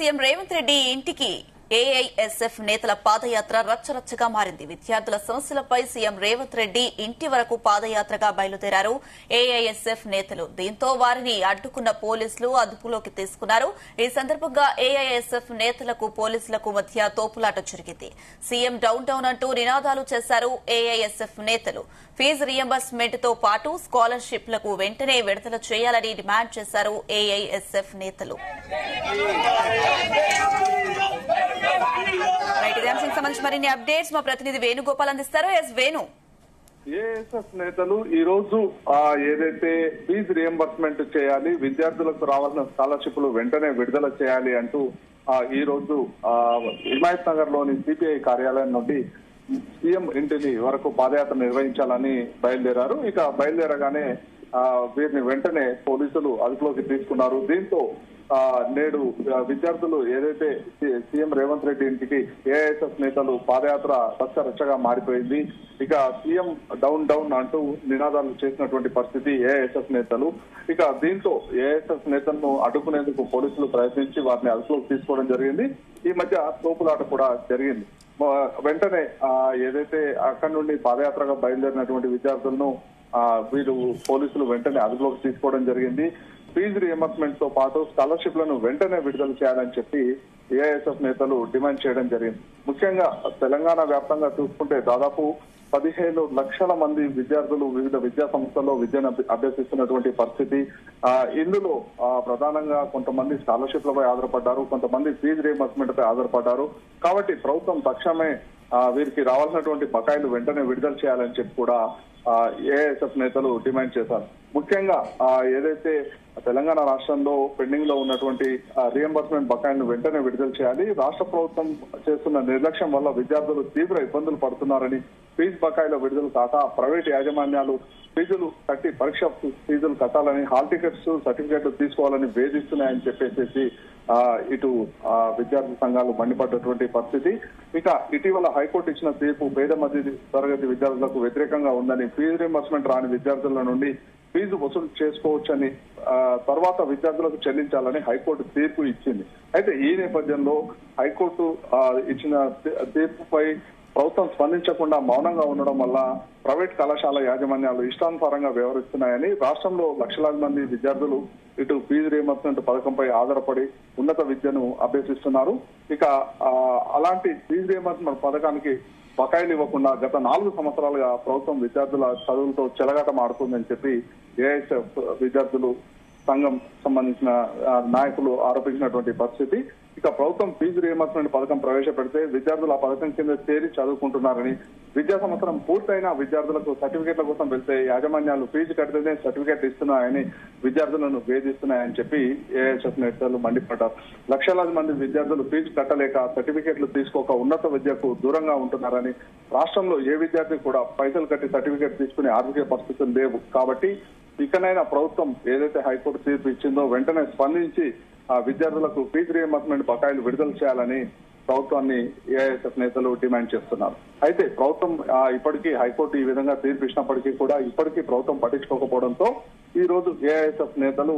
CM Revanth Reddy ఇంటికి AISF నేతల పాదయాత్ర రచ్చరచ్చగా మారింది. విద్యార్థుల సమస్యలపై సీఎం రేవంత్ రెడ్డి ఇంటి వరకు పాదయాత్రగా బయలుదేరారు ఏఐఎస్ఎఫ్ నేతలు. దీంతో వారిని అడ్డుకున్న పోలీసులు అదుపులోకి తీసుకున్నారు. ఈ సందర్భంగా ఏఐఎస్ఎఫ్ నేతలకు పోలీసులకు మధ్య తోపులాట జరిగింది. సీఎం డౌన్ డౌన్ అంటూ నినాదాలు చేశారు ఏఐఎస్ఎఫ్ నేతలు. ఫీజు రియంబర్స్మెంట్ తో పాటు స్కాలర్షిప్లకు వెంటనే విడుదల చేయాలని డిమాండ్ చేశారు ఏఐఎస్ఎఫ్ నేతలు. సంబంధించి మరిన్ని అప్డేట్స్ మా ప్రతినిధి వేణుగోపాల్ అందిస్తారు. వేణు, ఏఎస్ఎఫ్ నేతలు ఈ రోజు ఏదైతే ఫీజు రియంబర్స్మెంట్ చేయాలి, విద్యార్థులకు రావాల్సిన స్కాలర్షిప్లు వెంటనే విడుదల చేయాలి అంటూ ఈ రోజు హిమాయత్ నగర్ లోని సిపిఐ కార్యాలయం నుండి సీఎం ఇంటిని వరకు పాదయాత్ర నిర్వహించాలని బయలుదేరారు. ఇక బయలుదేరగానే వీరిని వెంటనే పోలీసులు అదుపులోకి తీసుకున్నారు. దీంతో నేడు విద్యార్థులు ఏదైతే సీఎం రేవంత్ రెడ్డి ఇంటికి ఏఐఎస్ఎఫ్ నేతలు పాదయాత్ర రచ్చరచ్చగా మారిపోయింది. ఇక సీఎం డౌన్ డౌన్ అంటూ నినాదాలు చేసినటువంటి పరిస్థితి ఏఐఎస్ఎఫ్ నేతలు. ఇక దీంతో ఏఐఎస్ఎఫ్ నేతలను అడ్డుకునేందుకు పోలీసులు ప్రయత్నించి వారిని అదుపులోకి తీసుకోవడం జరిగింది. ఈ మధ్య తోపులాట కూడా జరిగింది. వెంటనే ఏదైతే అక్కడి నుండి పాదయాత్రగా బయలుదేరినటువంటి విద్యార్థులను వీరు పోలీసులు వెంటనే అదుపులోకి తీసుకోవడం జరిగింది. ఫీజు రియంబర్స్మెంట్ తో పాటు స్కాలర్షిప్లను వెంటనే విడుదల చేయాలని చెప్పి ఏఐఎస్ఎఫ్ నేతలు డిమాండ్ చేయడం జరిగింది. ముఖ్యంగా తెలంగాణ వ్యాప్తంగా చూసుకుంటే దాదాపు 15 లక్షల మంది విద్యార్థులు వివిధ విద్యా సంస్థల్లో విద్యను అభ్యసిస్తున్నటువంటి పరిస్థితి. ఇందులో ప్రధానంగా కొంతమంది స్కాలర్షిప్లపై ఆధారపడ్డారు, కొంతమంది ఫీజు రియంబర్స్మెంట్ పై ఆధారపడ్డారు. కాబట్టి ప్రభుత్వం తక్షణమే వీరికి రావాల్సినటువంటి బకాయిలు వెంటనే విడుదల చేయాలని చెప్పి కూడా ఏఐఎస్ఎఫ్ నేతలు డిమాండ్ చేశారు. ముఖ్యంగా ఏదైతే తెలంగాణ రాష్ట్రంలో పెండింగ్ లో ఉన్నటువంటి రియంబర్స్మెంట్ బకాయిలను వెంటనే విడుదల చేయాలి. రాష్ట్ర ప్రభుత్వం చేస్తున్న నిర్లక్ష్యం వల్ల విద్యార్థులు తీవ్ర ఇబ్బందులు పడుతున్నారని, ఫీజు బకాయిల విడుదల కాక ప్రైవేట్ యాజమాన్యాలు ఫీజులు కట్టి పరీక్ష ఫీజులు కట్టాలని, హాల్ టికెట్స్ సర్టిఫికెట్లు తీసుకోవాలని వేధిస్తున్నాయని చెప్పేసి ఇటు విద్యార్థి సంఘాలు మండిపడ్డటువంటి పరిస్థితి. ఇక ఇటీవల హైకోర్టు ఇచ్చిన తీర్పు పేద మధ్య తరగతి విద్యార్థులకు వ్యతిరేకంగా ఉందని, ఫీజు రియంబర్స్మెంట్ రాని విద్యార్థుల నుండి ఫీజు వసూలు చేసుకోవచ్చని, తర్వాత విద్యార్థులకు చెల్లించాలని హైకోర్టు తీర్పు ఇచ్చింది. అయితే ఈ నేపథ్యంలో హైకోర్టు ఇచ్చిన తీర్పుపై ప్రభుత్వం స్పందించకుండా మౌనంగా ఉండడం వల్ల ప్రైవేట్ కళాశాల యాజమాన్యాలు ఇష్టానుసారంగా వ్యవహరిస్తున్నాయని, రాష్ట్రంలో లక్షలాది మంది విద్యార్థులు ఇటు ఫీజు రియంబర్స్మెంట్ పథకంపై ఆధారపడి ఉన్నత విద్యను అభ్యసిస్తున్నారు. ఇక అలాంటి ఫీజు రియంబర్స్మెంట్ పథకానికి బకాయిలు ఇవ్వకుండా గత 4 సంవత్సరాలుగా ప్రభుత్వం విద్యార్థుల చదువులతో చెలగాటం ఆడుతుందని చెప్పి ఏఐఎస్ఎఫ్ విద్యార్థులు సంఘం సంబంధించిన నాయకులు ఆరోపించినటువంటి పరిస్థితి. ఇక ప్రభుత్వం ఫీజు రియంబర్స్మెంట్ పథకం ప్రవేశపెడితే విద్యార్థులు ఆ పథకం కింద చేరి చదువుకుంటున్నారని, విద్యా సంవత్సరం పూర్తయిన విద్యార్థులకు సర్టిఫికెట్ల కోసం వెళ్తే యాజమాన్యాలు ఫీజు కడితేనే సర్టిఫికెట్ ఇస్తున్నాయని, విద్యార్థులను వేధిస్తున్నాయని చెప్పి ఏఐఎస్ఎఫ్ నేతలు మండిపడ్డారు. లక్షలాది మంది విద్యార్థులు ఫీజు కట్టలేక సర్టిఫికెట్లు తీసుకోక ఉన్నత విద్యకు దూరంగా ఉంటున్నారని, రాష్ట్రంలో ఏ విద్యార్థి కూడా పైసలు కట్టి సర్టిఫికెట్ తీసుకునే ఆర్థిక పరిస్థితులు లేవు. కాబట్టి ఇకనైనా ప్రభుత్వం ఏదైతే హైకోర్టు తీర్పు ఇచ్చిందో వెంటనే స్పందించి విద్యార్థులకు ఫీజు రియంబర్స్మెంట్ బకాయిలు విడుదల చేయాలని ప్రభుత్వాన్ని ఏఐఎస్ఎఫ్ నేతలు డిమాండ్ చేస్తున్నారు. అయితే ప్రభుత్వం ఇప్పటికీ హైకోర్టు ఈ విధంగా తీర్పు ఇచ్చినప్పటికీ కూడా ఇప్పటికీ ప్రభుత్వం పట్టించుకోకపోవడంతో ఈ రోజు ఏఐఎస్ఎఫ్ నేతలు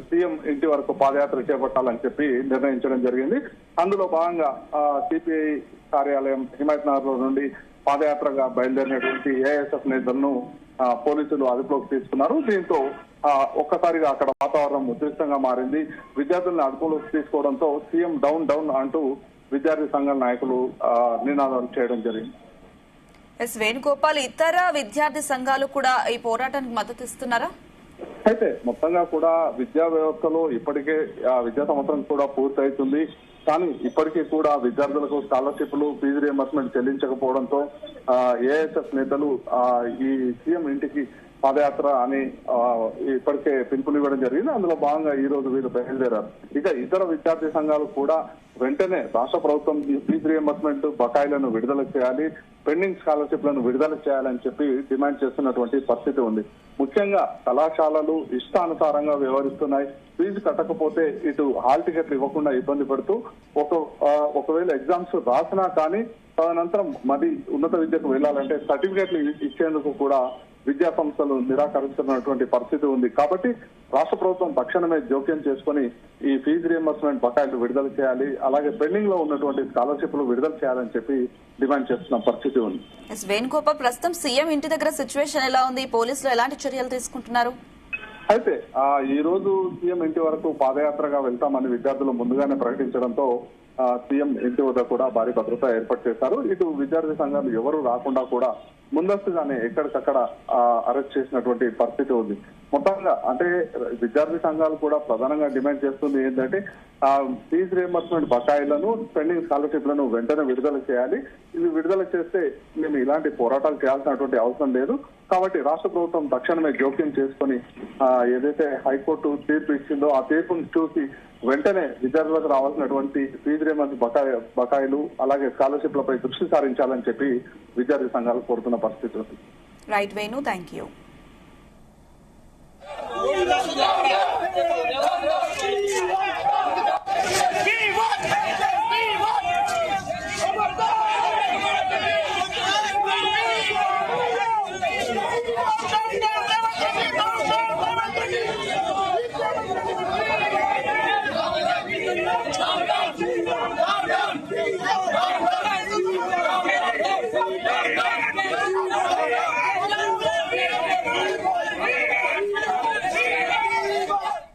సీఎం ఇంటి వరకు పాదయాత్ర చేపట్టాలని చెప్పి నిర్ణయించడం జరిగింది. అందులో భాగంగా సిపిఐ కార్యాలయం హిమాయత్ నగర్ నుండి పాదయాత్రగా బయలుదేరినటువంటి ఏఐఎస్ఎఫ్ నేతలను పోలీసులు అదుపులోకి తీసుకున్నారు. దీంతో ఒక్కసారిగా అక్కడ వాతావరణం ఉద్రిక్తంగా మారింది. విద్యార్థులను అదుపులోకి తీసుకోవడంతో సీఎం డౌన్ డౌన్ అంటూ విద్యార్థి సంఘాల నాయకులు నినాదాలు చేయడం జరిగింది. వేణుగోపాల్, ఇతర విద్యార్థి సంఘాలు కూడా ఈ పోరాటానికి మద్దతు ఇస్తున్నారా? అయితే మొత్తంగా కూడా విద్యా వ్యవస్థలో ఇప్పటికే విద్యా సంవత్సరం కూడా పూర్తవుతుంది. కానీ ఇప్పటికీ కూడా విద్యార్థులకు స్కాలర్షిప్లు ఫీజు రియంబర్స్మెంట్ చెల్లించకపోవడంతో ఏఐఎస్ఎఫ్ నేతలు ఈ సీఎం ఇంటికి పాదయాత్ర అని ఇప్పటికే పిలుపులు ఇవ్వడం జరిగింది. అందులో భాగంగా ఈ రోజు వీరు బయలుదేరారు. ఇక ఇతర విద్యార్థి సంఘాలు కూడా వెంటనే రాష్ట్ర ప్రభుత్వం ఫీజు రియంబర్స్మెంట్ బకాయిలను విడుదల చేయాలి, పెండింగ్ స్కాలర్షిప్లను విడుదల చేయాలని చెప్పి డిమాండ్ చేస్తున్నటువంటి పరిస్థితి ఉంది. ముఖ్యంగా కళాశాలలు ఇష్టానుసారంగా వ్యవహరిస్తున్నాయి. ఫీజు కట్టకపోతే ఇటు హాల్ టికెట్లు ఇవ్వకుండా ఇబ్బంది పడుతూ ఒకవేళ ఎగ్జామ్స్ రాసినా కానీ తదనంతరం మరి ఉన్నత విద్యకు వెళ్లాలంటే సర్టిఫికెట్లు ఇచ్చేందుకు కూడా విద్యా సంస్థలు నిరాకరిస్తున్నటువంటి పరిస్థితి ఉంది. కాబట్టి రాష్ట్ర ప్రభుత్వం తక్షణమే జోక్యం చేసుకుని ఈ ఫీజు రియంబర్స్మెంట్ బకాయిలు విడుదల చేయాలి, అలాగే పెండింగ్ లో ఉన్నటువంటి స్కాలర్షిప్లు విడుదల చేయాలని చెప్పి డిమాండ్ చేస్తున్న పరిస్థితి ఉంది. వేణుగోపాల్, ప్రస్తుతం సీఎం ఇంటి దగ్గర సిచ్యువేషన్ ఎలా ఉంది? పోలీసులు ఎలాంటి చర్యలు తీసుకుంటున్నారు? అయితే ఈ రోజు సీఎం ఇంటి వరకు పాదయాత్రగా వెళ్తామని విద్యార్థులు ముందుగానే ప్రకటించడంతో సీఎం ఇంటి వద్ద కూడా భారీ భద్రత ఏర్పాటు చేశారు. ఇటు విద్యార్థి సంఘాలు ఎవరు రాకుండా కూడా ముందస్తుగానే ఎక్కడికక్కడ అరెస్ట్ చేసినటువంటి పరిస్థితి ఉంది. మొత్తంగా అంటే విద్యార్థి సంఘాలు కూడా ప్రధానంగా డిమాండ్ చేస్తుంది ఏంటంటే ఫీజు రియంబర్స్మెంట్ బకాయిలను, పెండింగ్ స్కాలర్షిప్లను వెంటనే విడుదల చేయాలి. ఇవి విడుదల చేస్తే మేము ఇలాంటి పోరాటాలు చేయాల్సినటువంటి అవసరం లేదు. కాబట్టి రాష్ట్ర ప్రభుత్వం తక్షణమే జోక్యం చేసుకుని ఏదైతే హైకోర్టు తీర్పు ఇచ్చిందో ఆ తీర్పును చూసి వెంటనే విద్యార్థులకు రావాల్సినటువంటి ఫీజు రియంబర్స్ బకాయిలు అలాగే స్కాలర్షిప్లపై దృష్టి సారించాలని చెప్పి విద్యార్థి సంఘాలు కోరుతున్న పరిస్థితి ఉంది. Right Venu, thank you.